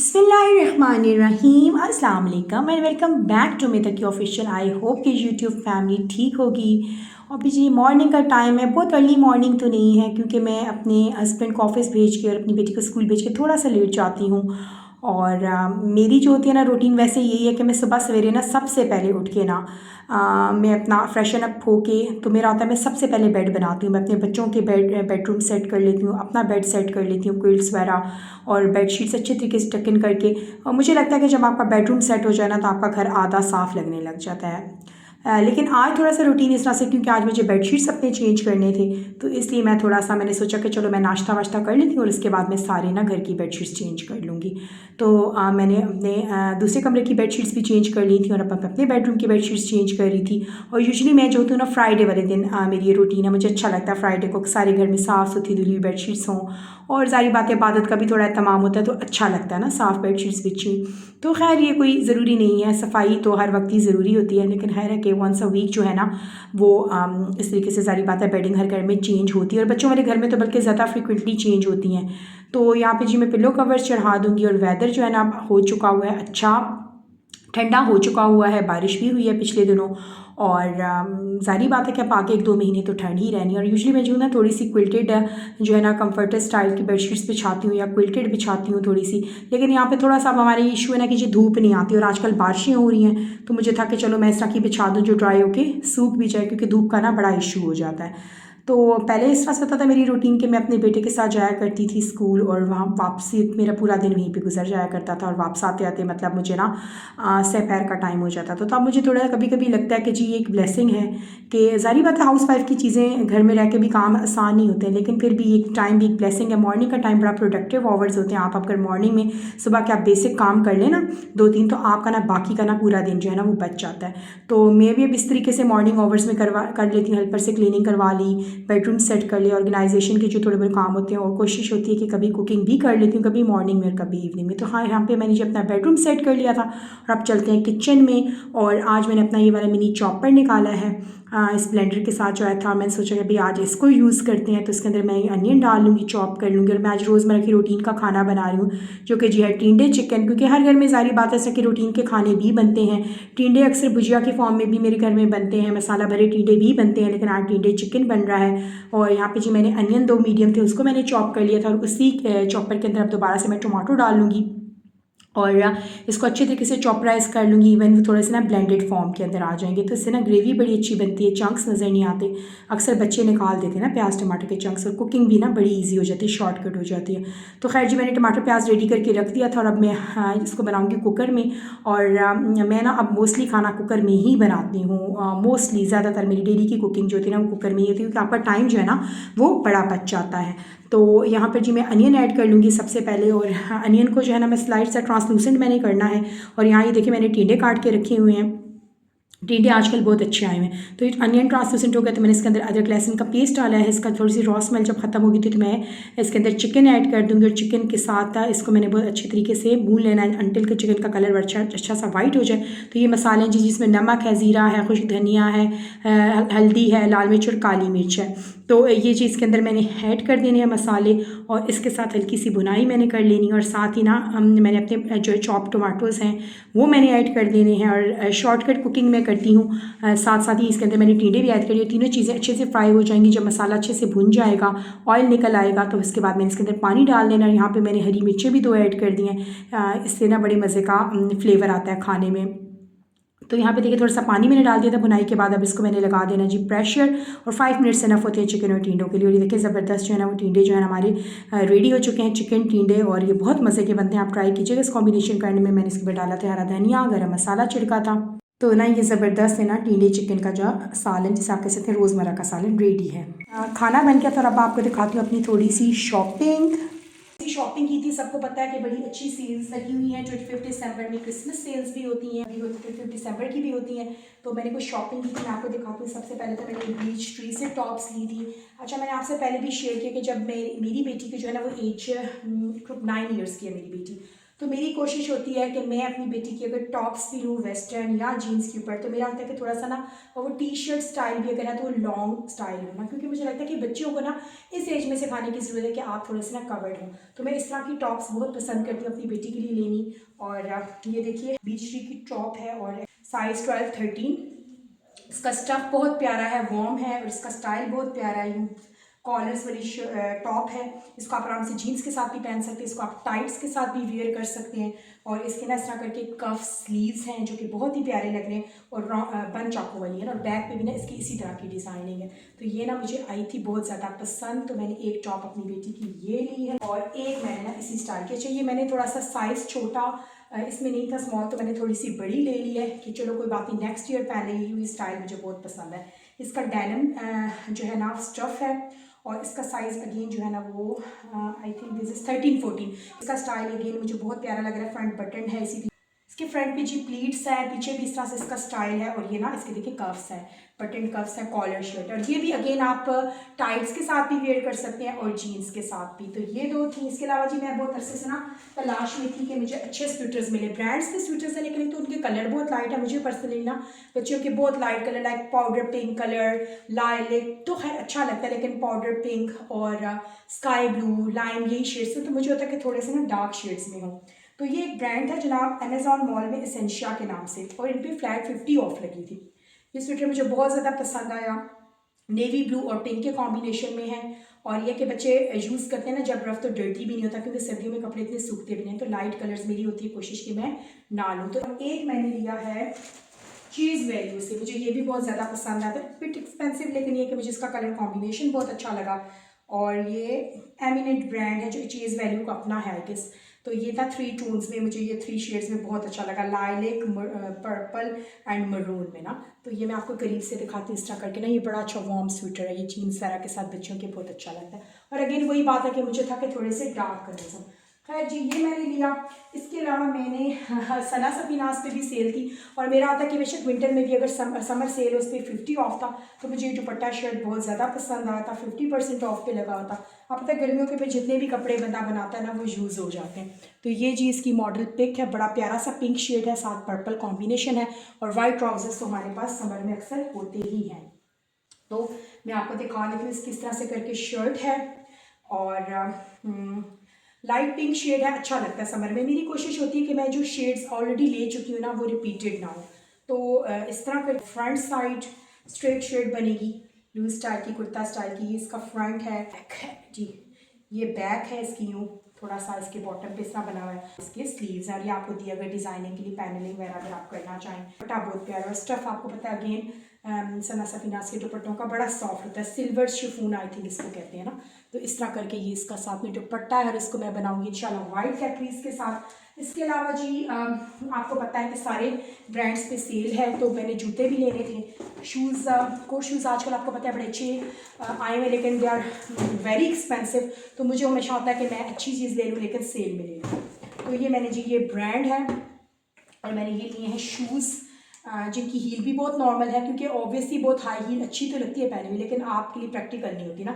बिस्मिल्लाहिर्रहमानिर्रहीम अस्सलाम वालेकुम एंड वेलकम बैक टू मेरा की ऑफिशियल। आई होप कि यूट्यूब फैमिली ठीक होगी। और भी जी मॉर्निंग का टाइम है, बहुत अर्ली मॉर्निंग तो नहीं है क्योंकि मैं अपने हस्बैंड को ऑफिस भेज के और अपनी बेटी को स्कूल भेज के थोड़ा सा लेट जाती हूँ। और मेरी जो होती है ना रूटीन वैसे यही है कि मैं सुबह सवेरे ना सबसे पहले उठ के ना मैं अपना फ्रेशन अप होके तो मेरा होता है मैं सबसे पहले बेड बनाती हूँ। मैं अपने बच्चों के बेडरूम सेट कर लेती हूँ, अपना बेड सेट कर लेती हूँ, क्विल्ट्स वगैरह और बेडशीट्स अच्छे तरीके से टक इन करके। और मुझे लगता है कि जब आपका बेडरूम सेट हो जाए ना तो आपका घर आधा साफ़ लगने लग जाता है। लेकिन आज थोड़ा सा रूटीन इस तरह से क्योंकि आज मुझे बेडशीट्स अपने चेंज करने थे तो इसलिए मैं थोड़ा सा मैंने सोचा कि चलो मैं नाश्ता वाश्ता कर लेती हूँ और उसके बाद मैं सारे ना घर की बेडशीट्स चेंज कर लूँगी। तो मैंने अपने दूसरे कमरे की बेडशीट्स भी चेंज कर ली थी और अब अपने बेडरूम की बेडशीट्स चेंज कर रही थी। और यूजुअली मैं जो होती हूँ ना फ्राइडे वाले दिन मेरी ये रूटीन है, मुझे अच्छा लगता है फ्राइडे को सारे घर में साफ़ सुथरी धुली हुई बेडशीट्स हों। और सारी बातें इबादत का भी थोड़ा तमाम होता है तो अच्छा लगता है ना साफ़ बेडशीट्स बिछी। तो खैर ये कोई ज़रूरी नहीं है, सफाई तो हर वक्त ही ज़रूरी होती है, लेकिन खैर है कि वंस अ वीक जो है ना वो इस तरीके से सारी बातें बेडिंग हर घर में चेंज होती है और बच्चों वाले घर में तो बल्कि ज़्यादा फ्रिक्वेंटली चेंज होती हैं। तो यहाँ पे जी मैं पिलो कवर्स चढ़ा दूँगी और वेदर जो है ना हो चुका हुआ है, अच्छा ठंडा हो चुका हुआ है, बारिश भी हुई है पिछले दिनों। और ज़ाहिर बात है कि अब आगे 1-2 महीने तो ठंड ही रहनी है। और यूजुअली मैं जो ना थोड़ी सी क्विल्टेड जो है ना कंफर्टर स्टाइल की बेडशीट्स बिछाती हूँ या क्विल्टेड बिछाती हूँ थोड़ी सी। लेकिन यहाँ पे थोड़ा सा अब हमारे इशू है ना कि जी धूप नहीं आती और आजकल बारिशें हो रही हैं तो मुझे था कि चलो मैं इस तरह की बिछा दूँ जो ड्राई होके सूख भी जाए क्योंकि धूप का ना बड़ा इशू हो जाता है। तो पहले इस तरह से होता था मेरी रूटीन कि मैं अपने बेटे के साथ जाया करती थी स्कूल और वहाँ वापसी मेरा पूरा दिन वहीं पे गुजर जाया करता था और वापस आते आते मतलब मुझे ना दोपहर का टाइम हो जाता था। तो अब मुझे थोड़ा कभी कभी लगता है कि जी ये एक ब्लेसिंग है कि ज़ाहिर बात है हाउस वाइफ की चीज़ें घर में रह के भी काम आसान नहीं होते हैं, लेकिन फिर भी एक टाइम भी एक ब्लेसिंग है। मॉर्निंग का टाइम बड़ा प्रोडक्टिव आवर्स होते हैं। आप अगर मॉर्निंग में सुबह के आप बेसिक काम कर लें ना 2-3 तो आपका ना बाकी का ना पूरा दिन जो है ना वो बच जाता है। तो मैं भी अब इस तरीके से मॉर्निंग आवर्स में कर लेती हूँ, हेल्पर से क्लीनिंग करवा ली, बेडरूम सेट कर लिया, ऑर्गेनाइजेशन के जो थोड़े बड़े काम होते हैं और कोशिश होती है कि कभी कुकिंग भी कर लेती हूँ, कभी मॉर्निंग में और कभी इवनिंग में। तो हाँ यहाँ पे मैंने जो अपना बेडरूम सेट कर लिया था और अब चलते हैं किचन में। और आज मैंने अपना ये वाला मिनी चॉपर निकाला है इस ब्लेंडर के साथ जो आया था। मैंने सोचा कि भाई आज इसको यूज़ करते हैं तो इसके अंदर मैं अनियन डाल लूँगी, चॉप कर लूँगी। और मैं आज रोज़मर्रा की रूटीन का खाना बना रही हूँ जो कि जी है टिंडे चिकन, क्योंकि हर घर में सारी बात ऐसा कि रूटीन के खाने भी बनते हैं। टिंडे अक्सर भुजिया के फॉर्म में भी मेरे घर में बनते हैं, मसाला भरे टिंडे भी बनते हैं, लेकिन आज टिंडे चिकन बन रहा है। और यहाँ पे जी मैंने अनियन 2 मीडियम थे उसको मैंने चॉप कर लिया था और उसी चॉपर के अंदर अब दोबारा से मैं टमाटो डाल लूँगी और इसको अच्छे तरीके से चॉपराइज कर लूँगी। इवन वो थोड़े से ना ब्लेंडेड फॉर्म के अंदर आ जाएंगे तो इससे ना ग्रेवी बड़ी अच्छी बनती है, चंक्स नज़र नहीं आते। अक्सर बच्चे निकाल देते हैं ना प्याज टमाटर के चंक्स और कुकिंग भी ना बड़ी इजी हो जाती है, शॉर्टकट हो जाती है। तो खैर जी मैंने टमाटर प्याज रेडी करके रख दिया था और अब मैं इसको बनाऊँगी कुकर में। और मैं ना अब मोस्टली खाना कुकर में ही बनाती हूँ। मोस्टली ज़्यादातर मेरी डेली की कुकिंग जो होती है ना वो कुकर में ही होती है क्योंकि आपका टाइम जो है ना वो बड़ा बच जाता है। तो यहाँ पर जी मैं अनियन ऐड कर लूँगी सबसे पहले। और अनियन को जो है ना मैं स्लाइड सा ट्रांसलूसेंट मैंने करना है। और यहाँ ये देखिए मैंने टिंडे काट के रखे हुए हैं, टिंडे आजकल बहुत अच्छे आए हुए हैं। तो ये अनियन ट्रांसलूसेंट हो गया तो मैंने इसके अंदर अदरक लहसुन का पेस्ट डाला है। इसका थोड़ी सी रॉ स्मेल जब खत्म होगी तो मैं इसके अंदर चिकन ऐड कर दूँगी और चिकन के साथ इसको मैंने बहुत अच्छे तरीके से भून लेना है अंटिल के चिकन का कलर अच्छा सा वाइट हो जाए। तो ये मसाले जी जिसमें नमक है, ज़ीरा है, खुश्क धनिया है, हल्दी है, लाल मिर्च और काली मिर्च है। तो ये चीज़ के अंदर मैंने ऐड कर देने हैं मसाले और इसके साथ हल्की सी भुनाई मैंने कर लेनी है। और साथ ही ना मैंने अपने जो चॉप टमाटोज़ हैं वो मैंने ऐड कर देने हैं। और शॉर्टकट कुकिंग मैं करती हूँ, साथ साथ ही इसके अंदर मैंने टिंडे भी ऐड करी। तीनों चीज़ें अच्छे से फ्राई हो जाएंगी, जब मसाला अच्छे से भुन जाएगा, ऑयल निकल आएगा तो उसके बाद मैंने इसके अंदर पानी डाल देना। यहाँ पे मैंने हरी मिर्चें भी 2 ऐड कर दी हैं, इससे ना बड़े मज़े का फ्लेवर आता है खाने में। तो यहाँ पे देखिए थोड़ा सा पानी मैंने डाल दिया था बुनाई के बाद। अब इसको मैंने लगा देना जी प्रेशर और 5 मिनट्स इनफ होते हैं चिकन और टिंडों के लिए। और ये देखिए ज़बरदस्त जो है ना वो टिंडे जो है हमारे रेडी हो चुके हैं, चिकन टिंडे, और ये बहुत मज़े के बनते हैं। आप ट्राई कीजिएगा इस कॉम्बिनेशन करने में। मैंने इसके ऊपर डाला था हरा धनिया, गरम मसाला छिड़का था। तो ना ये ज़बरदस्त है ना टिंडे चिकन का जो सालन जिसे आप कह सकते हैं रोज़मर्रा का सालन रेडी है। खाना बन गया तो अब आपको दिखाती हूँ अपनी थोड़ी सी शॉपिंग की थी। सबको पता है कि बड़ी अच्छी सेल्स लगी हुई हैं 25 दिसंबर में, क्रिसमस सेल्स भी होती हैं, अभी 25 दिसंबर की भी होती हैं। तो मैंने कुछ शॉपिंग की थी, मैं आपको दिखाती हूँ। सबसे पहले तो मैंने बीच ट्री से टॉप्स ली थी। अच्छा मैंने आपसे पहले भी शेयर किया कि जब मेरी बेटी की जो है ना वो एज 9 ईयर्स की है मेरी बेटी, तो मेरी कोशिश होती है कि मैं अपनी बेटी की अगर टॉप्स भी लूँ वेस्टर्न या जीन्स के ऊपर, तो मेरा लगता है कि थोड़ा सा ना वो टी शर्ट स्टाइल भी अगर है तो वो लॉन्ग स्टाइल हो ना, क्योंकि मुझे लगता है कि बच्चों को ना इस एज में सिखाने की ज़रूरत है कि आप थोड़े से ना कवर्ड हों। तो मैं इस तरह की टॉप्स बहुत पसंद करती हूँ अपनी बेटी के लिए लेनी। और ये देखिए बीच ट्री की टॉप है और साइज़ 12-13। इसका स्टफ़ बहुत प्यारा है, वार्म है और इसका स्टाइल बहुत प्यारा है। यूँ कॉलर्स वाली टॉप है। इसको आप आराम से जीन्स के साथ भी पहन सकते हैं, इसको आप टाइट्स के साथ भी वेयर कर सकते हैं। और इसके ना इस तरह करके कफ स्लीव्स हैं जो कि बहुत ही प्यारे लग रहे हैं और बन चाकू वाली है ना, और बैक पे भी ना इसकी इसी तरह की डिज़ाइनिंग है। तो ये ना मुझे आई थी बहुत ज़्यादा पसंद, तो मैंने एक टॉप अपनी बेटी की ये ली है और एक मैंने ना इसी स्टाइल की। अच्छा ये मैंने थोड़ा सा साइज़ छोटा इसमें नहीं था, स्मॉल, तो मैंने थोड़ी सी बड़ी ले ली है कि चलो कोई बात नहीं, नेक्स्ट ईयर पहन लेगी। ये स्टाइल मुझे बहुत पसंद है। इसका डेनिम जो है ना स्टफ़ है और इसका साइज़ अगेन जो है ना वो आई थिंक दिस इज़ 13-14। इसका स्टाइल अगेन मुझे बहुत प्यारा लग रहा है। फ्रंट बटन है, इसी इसके फ्रंट पे जी प्लीट्स है, पीछे भी इस तरह से इसका स्टाइल है और ये ना इसके देखिए कफ्स है, बटन कफ्स है, कॉलर शर्ट। और ये भी अगेन आप टाइट्स के साथ भी वेयर कर सकते हैं और जीन्स के साथ भी। तो ये दो थी। इसके अलावा जी मैं बहुत अरसे से ना तलाश में थी कि मुझे अच्छे स्वेटर्स मिले, ब्रांड्स के स्वेटर्स हैं, लेकिन तो उनके कलर बहुत लाइट है। मुझे पर्सनली ना बच्चों के बहुत light colour like powder pink colour, lilac तो खैर अच्छा लगता है, लेकिन पाउडर पिंक और स्काई ब्लू, लाइम, यही शेड्स हैं। तो मुझे होता है कि थोड़े से ना डार्क शेड्स में हो। तो ये एक ब्रांड है जनाब अमेजॉन मॉल में एसेंशिया के नाम से, और इन पर फ्लैट 50 ऑफ लगी थी। ये स्वेटर मुझे बहुत ज़्यादा पसंद आया। नेवी ब्लू और पिंक के कॉम्बिनेशन में है और ये कि बच्चे यूज़ करते हैं ना जब रफ, तो डर्टी भी नहीं होता क्योंकि सर्दियों में कपड़े इतने सूखते भी नहीं। तो लाइट कलर्स मेरी होती है कोशिश कि मैं ना लूँ। तो एक मैंने लिया है चीज़ वैल्यू से, मुझे ये भी बहुत ज़्यादा पसंद आता है, बिट एक्सपेंसिव, लेकिन ये कि मुझे इसका कलर कॉम्बिनेशन बहुत अच्छा लगा। और ये एमिनेंट ब्रांड है जो चीज़ वैल्यू का अपना है आई गेस। तो ये था 3 टोन्स में, मुझे ये 3 शेड्स में बहुत अच्छा लगा, लाइलेक, पर्पल एंड मरून में ना। तो ये मैं आपको करीब से दिखाती हूँ इस तरह करके ना। ये बड़ा अच्छा वार्म स्वेटर है, ये जीन्स वगैरह के साथ बच्चों के बहुत अच्छा लगता है। और अगेन वही बात है कि मुझे था कि थोड़े से डार्क कलर्स हों। खैर जी ये मैंने लिया। इसके अलावा मैंने सना सफीनास पे भी सेल थी और मेरा आता है कि बेशक विंटर में भी अगर समर सेल उस पर 50 ऑफ था, तो मुझे ये दुपट्टा शर्ट बहुत ज़्यादा पसंद आया था, 50% ऑफ पे लगा था। आप पता है गर्मियों के पे जितने भी कपड़े बंदा बनाता है ना वो यूज़ हो जाते हैं। तो ये जी इसकी मॉडल पिक है, बड़ा प्यारा सा पिंक शेड है, साथ पर्पल कॉम्बिनेशन है और वाइट ट्राउजर्स तो हमारे पास समर में अक्सर होते ही हैं। तो मैं आपको दिखा देती हूँ किस तरह से करके शर्ट है और लाइट पिंक शेड है, अच्छा लगता है समर में। मेरी कोशिश होती है कि मैं जो शेड्स ऑलरेडी ले चुकी हूँ ना वो रिपीटेड ना हो। तो इस तरह का फ्रंट साइड स्ट्रेट शेड बनेगी, लूज स्टाइल की, कुर्ता स्टाइल की। इसका फ्रंट है, बैक है जी, ये बैक है इसकी, यूँ थोड़ा सा इसके बॉटम पे इस तरह बना हुआ है। इसके स्लीव्स हैं और ये आपको दिया गया डिज़ाइनिंग के लिए पैनलिंग वगैरह अगर आप करना चाहें। दुपट्टा बहुत प्यारा और स्टफ़ आपको पता है अगेन सना सफीनास के दुपट्टों का बड़ा सॉफ्ट होता है, सिल्वर शिफॉन आई थिंक इसको कहते हैं ना। तो इस तरह करके ये इसका साथ में दुपट्टा है और इसको मैं बनाऊंगी इंशाल्लाह वाइट कैटरीज के साथ। इसके अलावा जी आपको पता है कि सारे ब्रांड्स पे सेल है, तो मैंने जूते भी लेने थे। शूज़ को शूज़ आजकल आपको पता है बड़े अच्छे आए हुए, लेकिन दे आर वेरी एक्सपेंसिव। तो मुझे हमेशा होता है कि मैं अच्छी चीज़ ले लूँ लेकिन सेल में ले लूँ। तो ये मैंने जी, ये ब्रांड है और मैंने ये लिए हैं शूज़ जिनकी हील भी बहुत नॉर्मल है, क्योंकि ऑब्वियसली बहुत हाई हील अच्छी तो लगती है पहने में, लेकिन आपके लिए प्रैक्टिकल नहीं होती ना।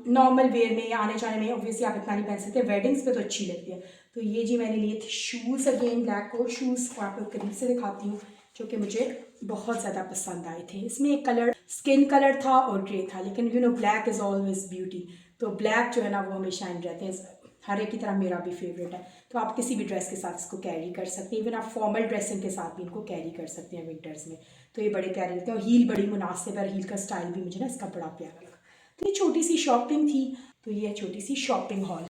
नॉर्मल वेयर में या आने जाने में ऑब्वियसली आप इतना नहीं पहन सकते, वेडिंग्स पे तो अच्छी लगती है। तो ये जी मैंने लिए थे shoes, again black coat shoes, को आपको करीब से दिखाती हूँ, जो कि मुझे बहुत ज़्यादा पसंद आए थे। इसमें एक कलर स्किन कलर था और ग्रे था, लेकिन you know black is always beauty. तो ब्लैक जो है ना वो हमेशा इन रहते हैं, हर एक की तरह मेरा भी फेवरेट है। तो आप किसी भी ड्रेस के साथ इसको कैरी कर सकते हैं, इवन आप फॉर्मल ड्रेसिंग के साथ भी इनको कैरी कर सकते हैं विंटर्स में। तो ये बड़े प्यारे लगते हैं और हील बड़ी मुनासिब है, हील का स्टाइल भी मुझे ना इसका बड़ा प्यारा लगा। तो ये छोटी सी शॉपिंग थी, तो ये छोटी सी शॉपिंग हॉल।